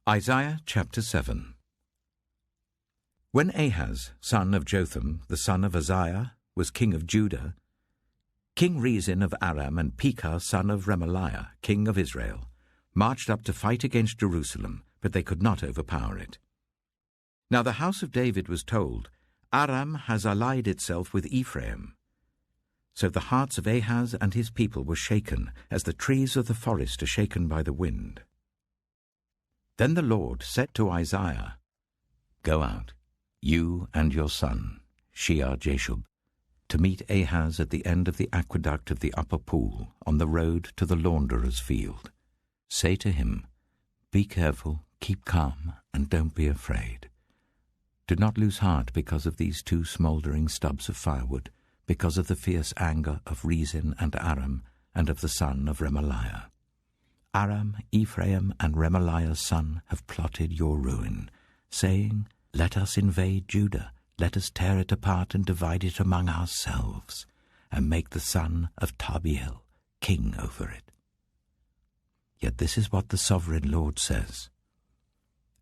Isaiah chapter 7. When Ahaz, son of Jotham, the son of Uzziah, was king of Judah, King Rezin of Aram and Pekah, son of Remaliah, king of Israel, marched up to fight against Jerusalem, but they could not overpower it. Now the house of David was told, Aram has allied itself with Ephraim. So the hearts of Ahaz and his people were shaken, as the trees of the forest are shaken by the wind. Then the Lord said to Isaiah, Go out, you and your son, Shear-Jashub, to meet Ahaz at the end of the aqueduct of the upper pool, on the road to the launderer's field. Say to him, Be careful, keep calm, and don't be afraid. Do not lose heart because of these two smouldering stubs of firewood, because of the fierce anger of Rezin and Aram, and of the son of Remaliah. Aram, Ephraim, and Remaliah's son have plotted your ruin, saying, Let us invade Judah, let us tear it apart and divide it among ourselves, and make the son of Tabiel king over it. Yet this is what the sovereign Lord says.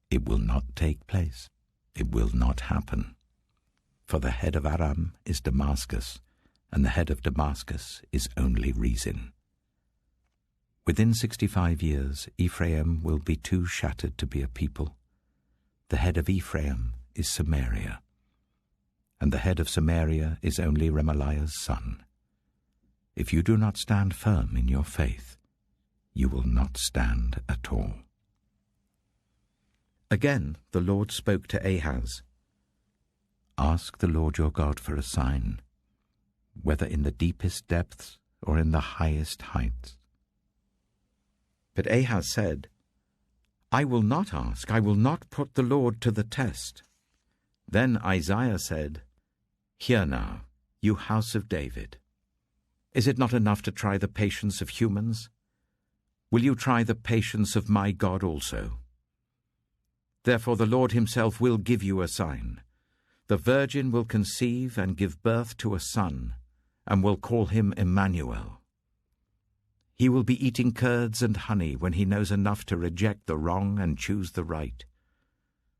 It will not take place, it will not happen. For the head of Aram is Damascus, and the head of Damascus is only Rezin. Within 65 years, Ephraim will be too shattered to be a people. The head of Ephraim is Samaria, and the head of Samaria is only Remaliah's son. If you do not stand firm in your faith, you will not stand at all. Again the Lord spoke to Ahaz, Ask the Lord your God for a sign, whether in the deepest depths or in the highest heights. But Ahaz said, I will not ask, I will not put the Lord to the test. Then Isaiah said, Hear now, you house of David. Is it not enough to try the patience of humans? Will you try the patience of my God also? Therefore the Lord himself will give you a sign. The virgin will conceive and give birth to a son, and will call him Emmanuel. He will be eating curds and honey when he knows enough to reject the wrong and choose the right.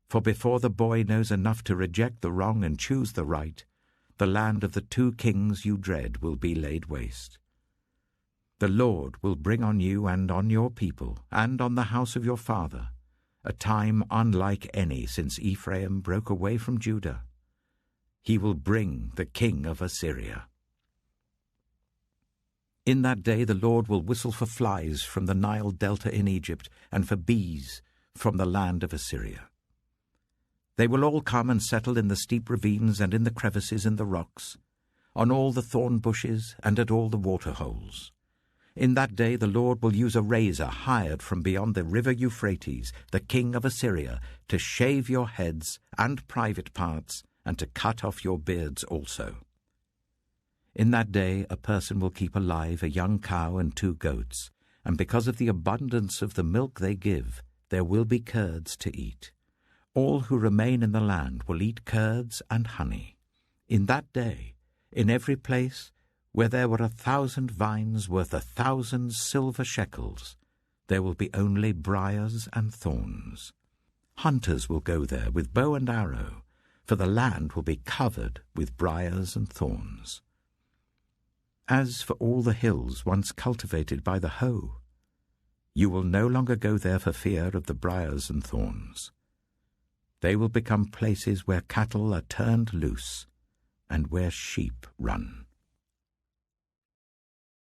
For before the boy knows enough to reject the wrong and choose the right, the land of the two kings you dread will be laid waste. The Lord will bring on you and on your people, and on the house of your father, a time unlike any since Ephraim broke away from Judah. He will bring the king of Assyria. In that day the Lord will whistle for flies from the Nile delta in Egypt, and for bees from the land of Assyria. They will all come and settle in the steep ravines and in the crevices in the rocks, on all the thorn bushes and at all the water holes. In that day the Lord will use a razor hired from beyond the river Euphrates, the king of Assyria, to shave your heads and private parts, and to cut off your beards also. In that day a person will keep alive a young cow and 2 goats, and because of the abundance of the milk they give, there will be curds to eat. All who remain in the land will eat curds and honey. In that day, in every place where there were 1,000 vines worth 1,000 silver shekels, there will be only briars and thorns. Hunters will go there with bow and arrow, for the land will be covered with briars and thorns. As for all the hills once cultivated by the hoe, you will no longer go there for fear of the briars and thorns. They will become places where cattle are turned loose and where sheep run.